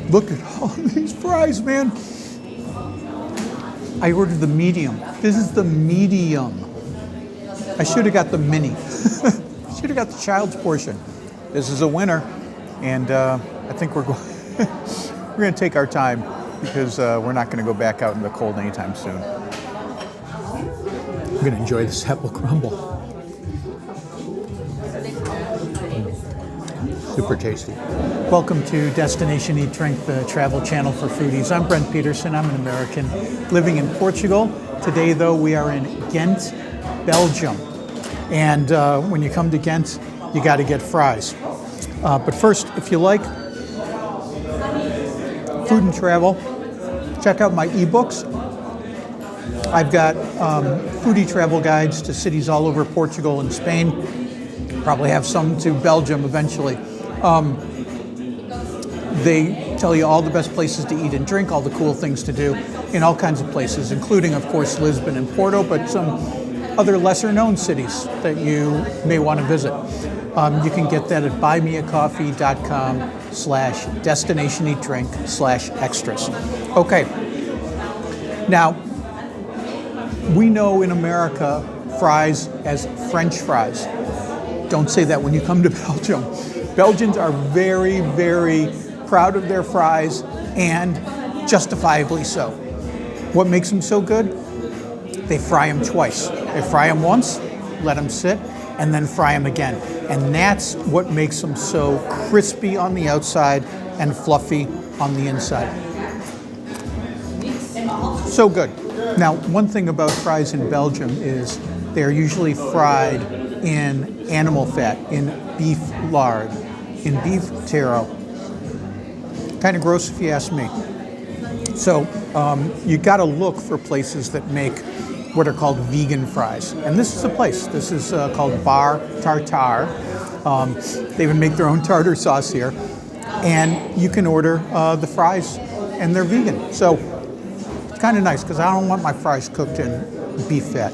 Look at all these fries, man. I ordered the medium. This is the medium. I should have got the mini. Should have got the child's portion. This is a winner, and I think we're going to take our time because we're not going to go back out in the cold anytime soon. I'm going to enjoy this apple crumble. Super tasty. Welcome to Destination Eat Drink, the travel channel for foodies. I'm Brent Peterson. I'm an American living in Portugal. Today, though, we are in Ghent, Belgium. And when you come to Ghent, you got to get fries. But first, if you like food and travel, check out my ebooks. I've got foodie travel guides to cities all over Portugal and Spain. Probably have some to Belgium eventually. They tell you all the best places to eat and drink, all the cool things to do in all kinds of places, including, of course, Lisbon and Porto, but some other lesser-known cities that you may want to visit. You can get that at buymeacoffee.com/destinationeatdrink/extras. Okay. Now, we know in America fries as French fries. Don't say that when you come to Belgium. Belgians are very, very proud of their fries, and justifiably so. What makes them so good? They fry them twice. They fry them once, let them sit, and then fry them again. And that's what makes them so crispy on the outside and fluffy on the inside. So good. Now, one thing about fries in Belgium is they're usually fried in animal fat, in beef lard, in beef taro. Kind of gross if you ask me. So you got to look for places that make what are called vegan fries. And this is a place. This is called Bar Tartare. They even make their own tartar sauce here. And you can order the fries, and they're vegan. So it's kind of nice because I don't want my fries cooked in beef fat.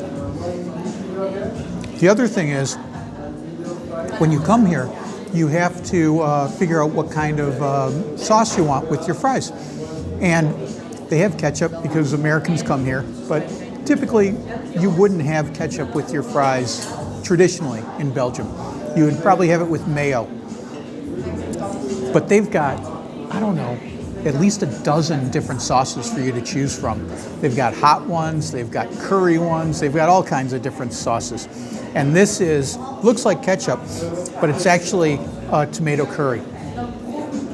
The other thing is, when you come here, you have to figure out what kind of sauce you want with your fries. And they have ketchup because Americans come here, but typically you wouldn't have ketchup with your fries traditionally in Belgium. You would probably have it with mayo. But they've got, I don't know, at least a dozen different sauces for you to choose from. They've got hot ones, they've got curry ones, they've got all kinds of different sauces. And this looks like ketchup, but it's actually tomato curry.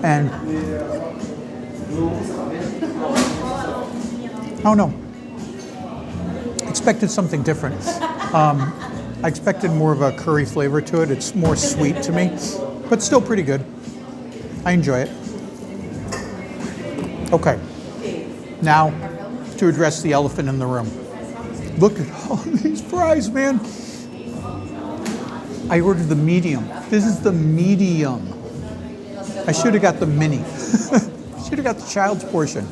And I don't know, expected something different. I expected more of a curry flavor to it. It's more sweet to me, but still pretty good. I enjoy it. Okay, now to address the elephant in the room. Look at all these fries, man. I ordered the medium. This is the medium. I should have got the mini. Should have got the child's portion.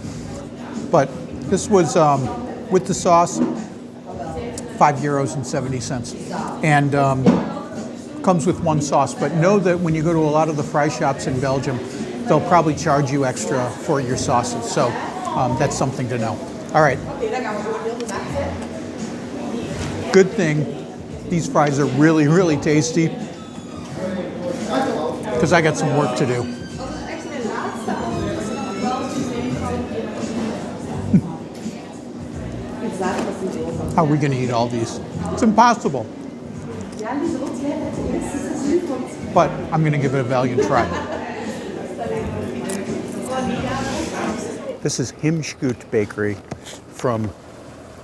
But this was, with the sauce, €5.70. And comes with one sauce. But know that when you go to a lot of the fry shops in Belgium, they'll probably charge you extra for your sauces. So that's something to know. All right. Good thing these fries are really, really tasty because I got some work to do. How are we going to eat all these? It's impossible. But I'm going to give it a valiant try. This is Himschoot Bakery from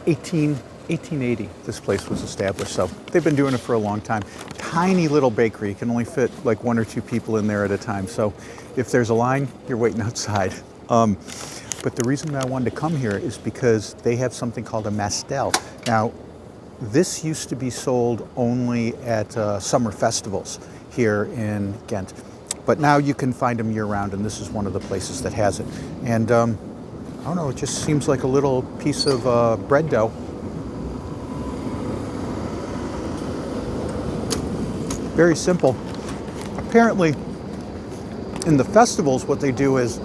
1880. This place was established, so they've been doing it for a long time. Tiny little bakery. You can only fit like 1 or 2 people in there at a time. So if there's a line, you're waiting outside. But the reason that I wanted to come here is because they have something called a mastel. Now, this used to be sold only at summer festivals here in Ghent. But now you can find them year-round, and this is one of the places that has it. And I don't know, it just seems like a little piece of bread dough. Very simple. Apparently, in the festivals, what they do is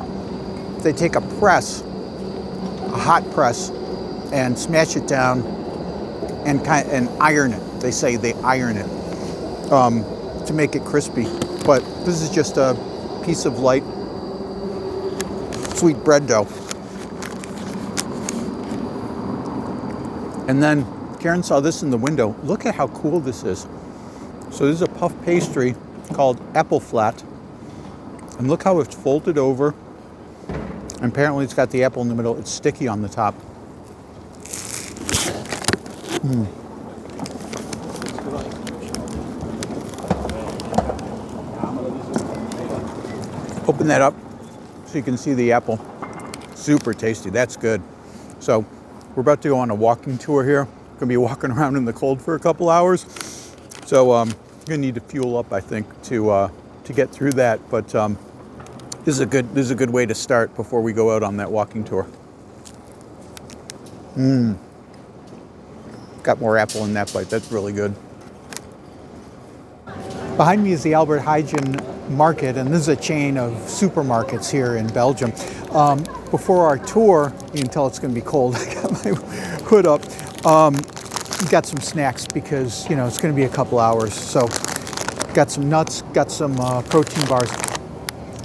they take a press, a hot press, and smash it down and iron it. They say they iron it to make it crispy. But this is just a piece of light, sweet bread dough. And then Karen saw this in the window. Look at how cool this is. So this is a puff pastry called apple flat. And look how it's folded over. And apparently it's got the apple in the middle. It's sticky on the top. Open that up so you can see the apple. Super tasty. That's good. So we're about to go on a walking tour here. Going to be walking around in the cold for a couple hours. So I'm going to need to fuel up, I think, to get through that. But this is a good way to start before we go out on that walking tour. Got more apple in that bite. That's really good. Behind me is the Albert Heijn Market, and this is a chain of supermarkets here in Belgium. Before our tour, you can tell it's going to be cold. I got my hood up. Got some snacks because it's going to be a couple hours. So, got some nuts, got some protein bars.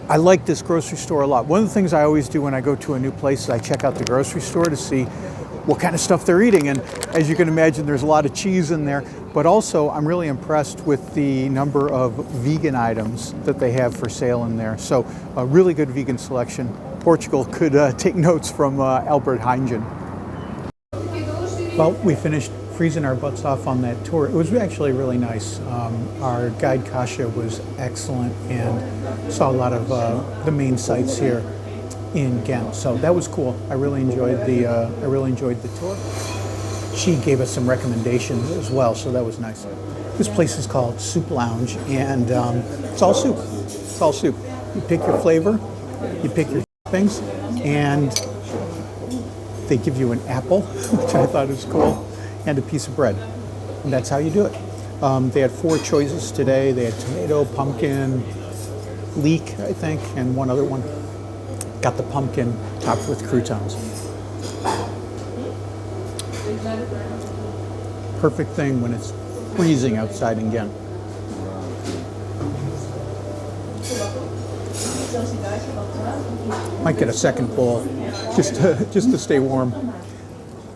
I like this grocery store a lot. One of the things I always do when I go to a new place is I check out the grocery store to see what kind of stuff they're eating. And as you can imagine, there's a lot of cheese in there. But also, I'm really impressed with the number of vegan items that they have for sale in there. So a really good vegan selection. Portugal could take notes from Albert Heijn. Well, we finished freezing our butts off on that tour. It was actually really nice. Our guide Kasia was excellent and saw a lot of the main sites here in Ghent. So that was cool. I really enjoyed the tour. She gave us some recommendations as well, so that was nice. This place is called Soup Lounge, and it's all soup. It's all soup. You pick your flavor, you pick your things, and they give you an apple, which I thought was cool, and a piece of bread. And that's how you do it. They had 4 choices today. They had tomato, pumpkin, leek, I think, and one other one. Got the pumpkin topped with croutons. Perfect thing when it's freezing outside in Ghent. Might get a second bowl just to stay warm.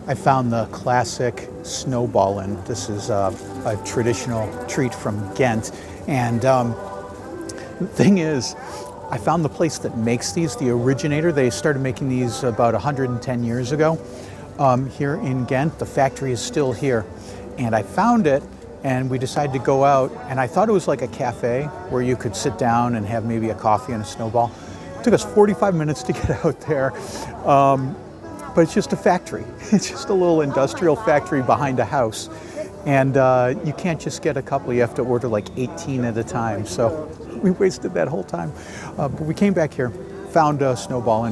I found the classic Snowball, and this is a traditional treat from Ghent. And the thing is, I found the place that makes these, the originator. They started making these about 110 years ago here in Ghent. The factory is still here. And I found it, and we decided to go out, and I thought it was like a cafe where you could sit down and have maybe a coffee and a snowball. It took us 45 minutes to get out there, but it's just a factory. It's just a little industrial factory behind a house. And you can't just get a couple, you have to order like 18 at a time. So we wasted that whole time. But we came back here, found a Snowball,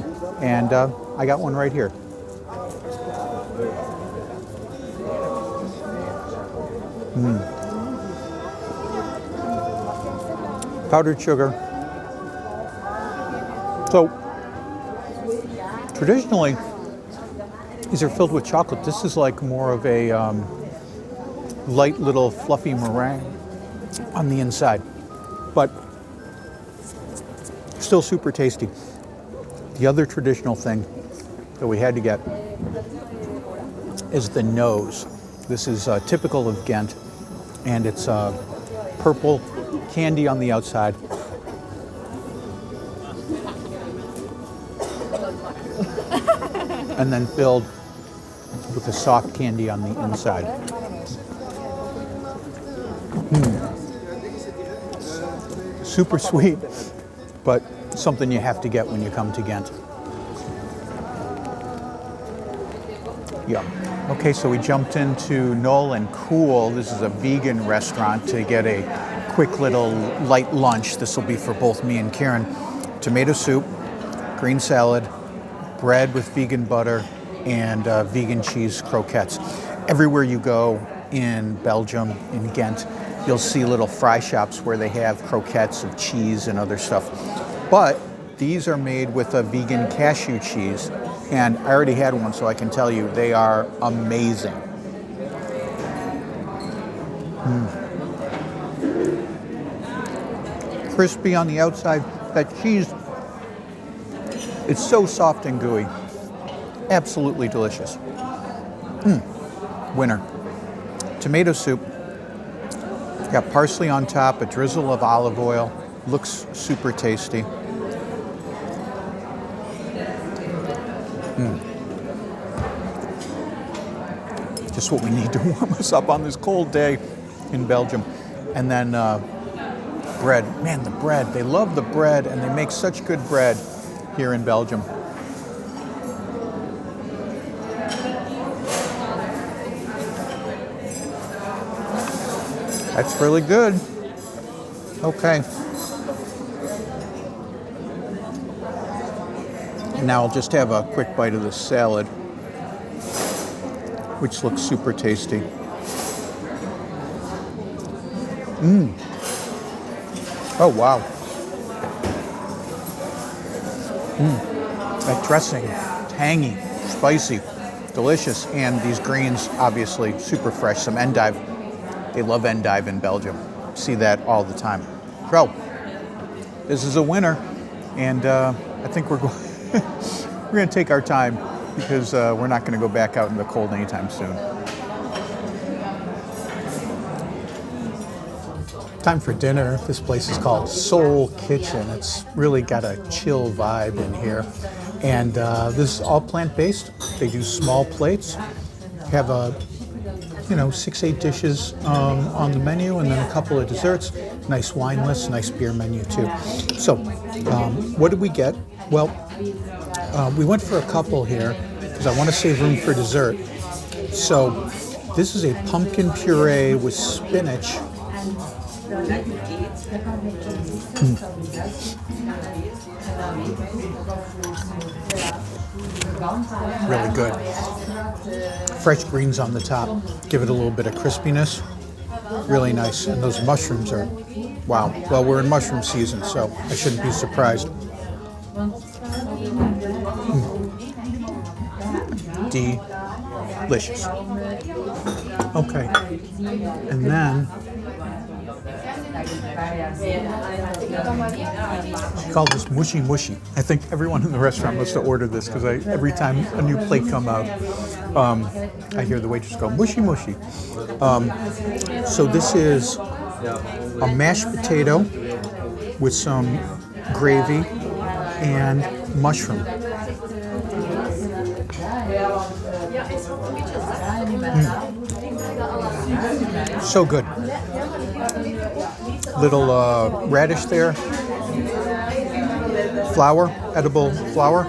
and I got one right here. Powdered sugar. So, traditionally, these are filled with chocolate. This is like more of a light little fluffy meringue on the inside, but still super tasty. The other traditional thing that we had to get is the nose. This is typical of Ghent, and it's purple candy on the outside. And then filled with a soft candy on the inside. Super sweet, but something you have to get when you come to Ghent. Yeah. Okay, so we jumped into Null and Cool. This is a vegan restaurant to get a quick little light lunch. This will be for both me and Karen. Tomato soup, green salad, bread with vegan butter, and vegan cheese croquettes. Everywhere you go in Belgium, in Ghent, you'll see little fry shops where they have croquettes of cheese and other stuff. But These are made with a vegan cashew cheese, and I already had one, so I can tell you they are amazing. Crispy on the outside. That cheese, it's so soft and gooey. Absolutely delicious. Winner. Tomato soup. Got parsley on top, a drizzle of olive oil. Looks super tasty. Just what we need to warm us up on this cold day in Belgium. And then bread. Man, the bread. They love the bread, and they make such good bread here in Belgium. That's really good. Okay. Now I'll just have a quick bite of this salad, which looks super tasty. Oh, wow. That dressing, tangy, spicy, delicious. And these greens, obviously, super fresh. Some endive. They love endive in Belgium. See that all the time. So, this is a winner. And I think we're going to take our time because we're not going to go back out in the cold anytime soon. Time for dinner. This place is called Soul Kitchen. It's really got a chill vibe in here. And this is all plant-based. They do small plates. Have 6-8 dishes on the menu, and then a couple of desserts. Nice wine list, nice beer menu too. So, what did we get? Well, we went for a couple here because I want to save room for dessert. So, this is a pumpkin puree with spinach. Really good. Fresh greens on the top. Give it a little bit of crispiness. Really nice. And those mushrooms are, wow. Well, we're in mushroom season, so I shouldn't be surprised. Delicious. Okay. And then she called this mushy mushy. I think everyone in the restaurant must have ordered this because every time a new plate come out, I hear the waitress go mushy mushy. So this is a mashed potato with some gravy and mushroom. So good. Little radish there. Flour, edible flour.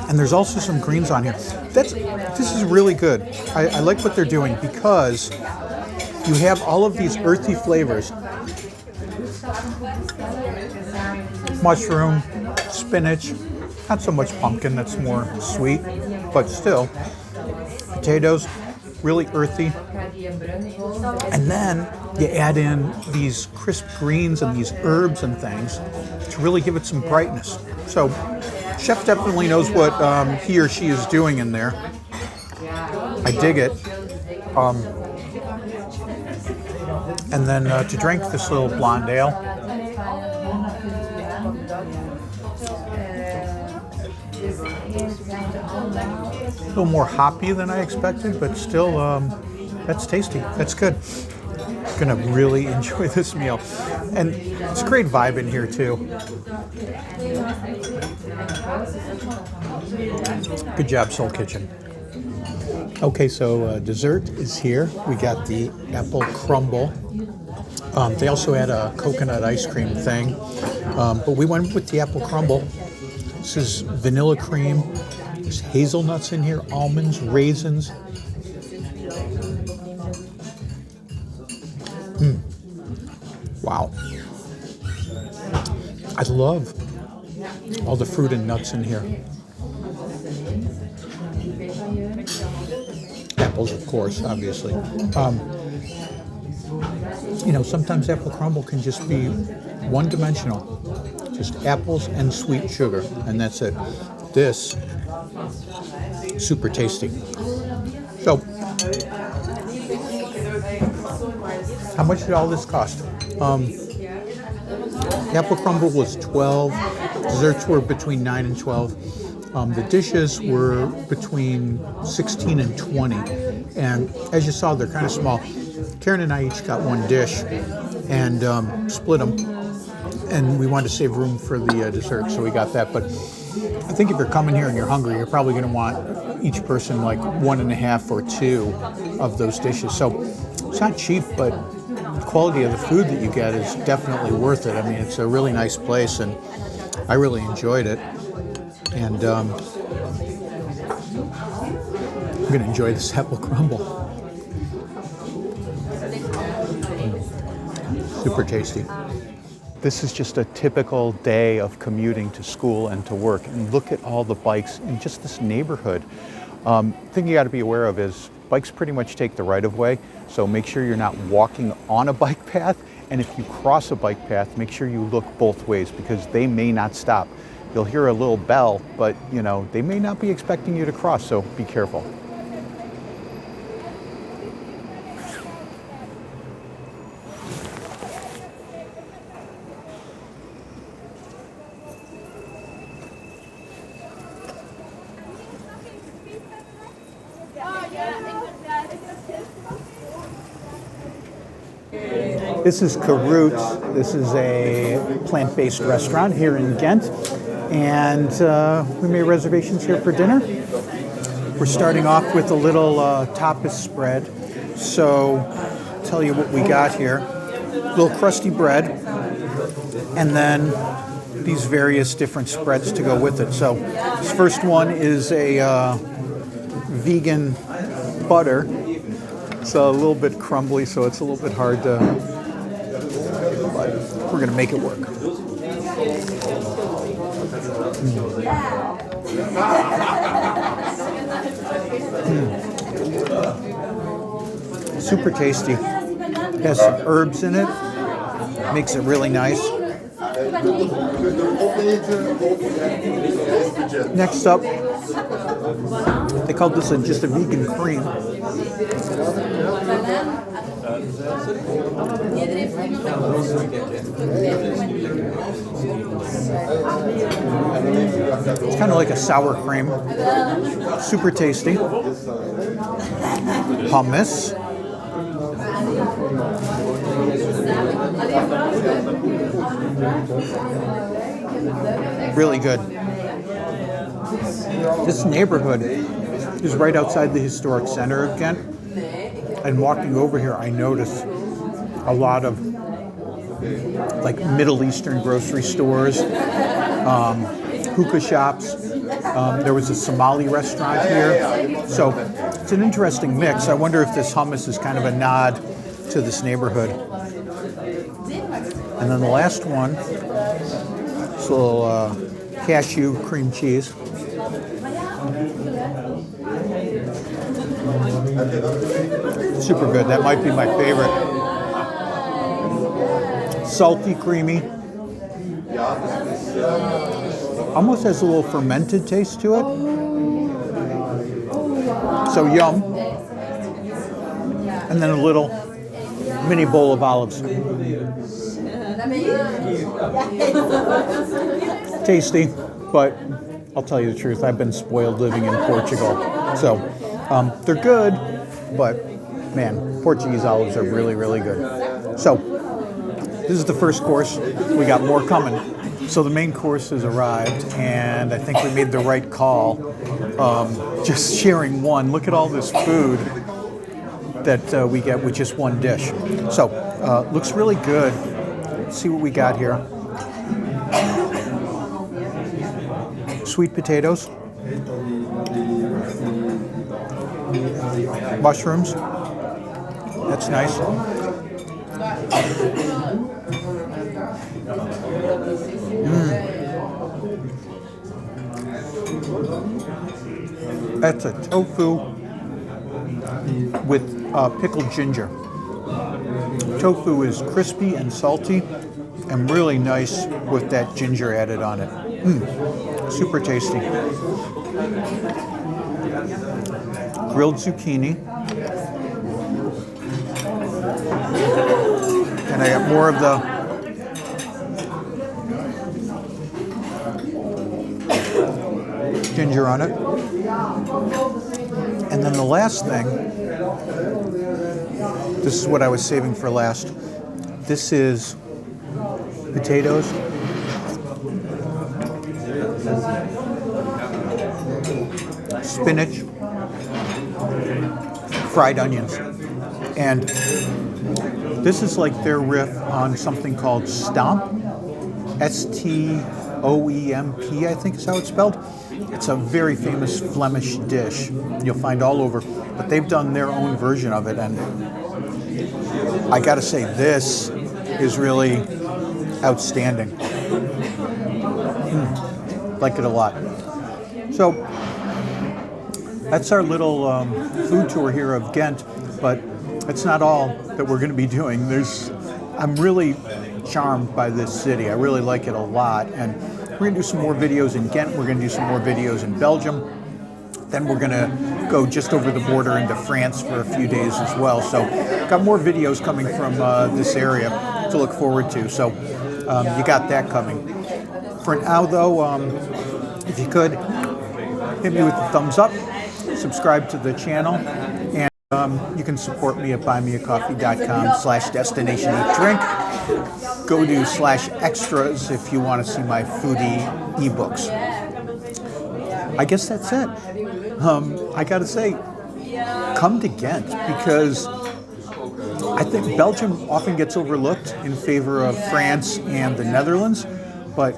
And there's also some greens on here. This is really good. I like what they're doing because you have all of these earthy flavors. Mushroom, spinach, not so much pumpkin, that's more sweet, but still. Potatoes, really earthy. And then you add in these crisp greens and these herbs and things to really give it some brightness. So, chef definitely knows what he or she is doing in there. I dig it. And then to drink this little blonde ale. A little more hoppy than I expected, but still, that's tasty. That's good. Gonna really enjoy this meal. And it's a great vibe in here too. Good job, Soul Kitchen. Okay, so dessert is here. We got the apple crumble. They also had a coconut ice cream thing, but we went with the apple crumble. This is vanilla cream. There's hazelnuts in here, almonds, raisins. Wow. I love all the fruit and nuts in here. Apples, of course, obviously. Sometimes apple crumble can just be one-dimensional. Just apples and sweet sugar, and that's it. This, super tasty. So, how much did all this cost? The apple crumble was 12. Desserts were between 9 and 12. The dishes were between 16 and 20. And as you saw, they're kind of small. Karen and I each got one dish and split them. And we wanted to save room for the dessert, so we got that. But I think if you're coming here and you're hungry, you're probably going to want each person like 1.5 or 2 of those dishes. So it's not cheap, but the quality of the food that you get is definitely worth it. I mean, it's a really nice place, and I really enjoyed it. And I'm going to enjoy this apple crumble. Super tasty. This is just a typical day of commuting to school and to work. And look at all the bikes in just this neighborhood. Thing you got to be aware of is bikes pretty much take the right of way. So make sure you're not walking on a bike path. And if you cross a bike path, make sure you look both ways because they may not stop. You'll hear a little bell, but you know, they may not be expecting you to cross, so be careful. This is Cuberdon. This is a plant-based restaurant here in Ghent. And we made reservations here for dinner. We're starting off with a little tapas spread. So I'll tell you what we got here. A little crusty bread. And then these various different spreads to go with it. So this first one is a vegan butter. It's a little bit crumbly, so it's a little bit hard to, but we're gonna make it work. Super tasty. It has some herbs in it. Makes it really nice. Next up, they called this just a vegan cream. It's kind of like a sour cream. Super tasty. Hummus. Really good. This neighborhood is right outside the historic center of Ghent. And walking over here, I noticed a lot of like Middle Eastern grocery stores, hookah shops. There was a Somali restaurant here. So it's an interesting mix. I wonder if this hummus is kind of a nod to this neighborhood. And then the last one, this little cashew cream cheese. Super good. That might be my favorite. Salty, creamy. Almost has a little fermented taste to it. So yum. And then a little mini bowl of olives. Tasty, but I'll tell you the truth, I've been spoiled living in Portugal. So they're good, but man, Portuguese olives are really, really good. So this is the first course. We got more coming. So the main course has arrived, and I think we made the right call. Just sharing one. Look at all this food that we get with just one dish. So looks really good. Let's see what we got here. Sweet potatoes. Mushrooms. That's nice. That's a tofu with pickled ginger. Tofu is crispy and salty, and really nice with that ginger added on it. Super tasty. Grilled zucchini. And I got more of the ginger on it. And then the last thing, this is what I was saving for last. This is potatoes, spinach, fried onions. And this is like their riff on something called Stomp, S-T-O-E-M-P, I think is how it's spelled. It's a very famous Flemish dish you'll find all over, but they've done their own version of it, and I gotta say, this is really outstanding. Like it a lot. So that's our little food tour here of Ghent, but it's not all that we're going to be doing. I'm really charmed by this city. I really like it a lot, and we're going to do some more videos in Ghent. We're going to do some more videos in Belgium. Then we're going to go just over the border into France for a few days as well. So got more videos coming from this area to look forward to. So you got that coming. For now, though, if you could, hit me with a thumbs up, subscribe to the channel, and you can support me at buymeacoffee.com/destination-eat-drink. Go to /extras if you want to see my Foodie ebooks. I guess that's it. I gotta say, come to Ghent, because I think Belgium often gets overlooked in favor of France and the Netherlands, but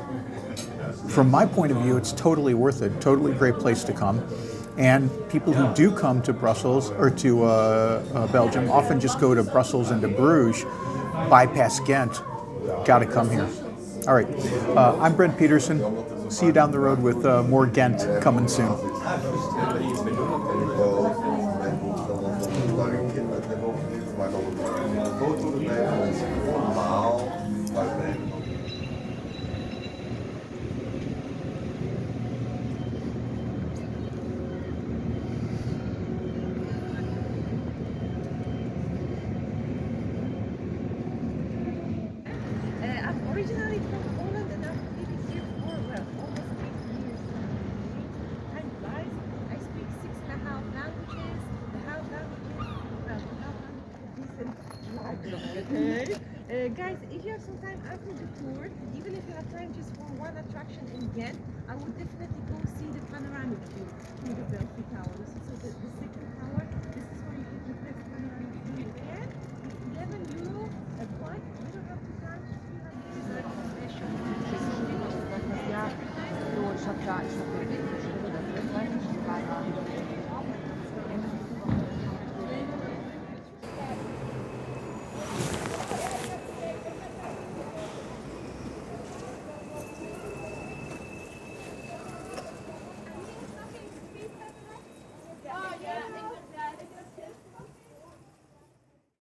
from my point of view, it's totally worth it. Totally great place to come. And people who do come to Brussels or to Belgium often just go to Brussels and to Bruges, bypass Ghent. Got to come here. All right. I'm Brent Peterson. See you down the road with more Ghent coming soon. I'm originally from Poland, and I'm living here for almost 8 years. Time flies. I speak 6.5 languages. The half languages, decent language. Guys, if you have some time after the tour, even if you have time just for one attraction in Ghent, I would definitely go see the panoramic view through the Belfry Tower. So the second tower, this is where you get the best panoramic view there. It's €11 a point. You don't have to charge. Special.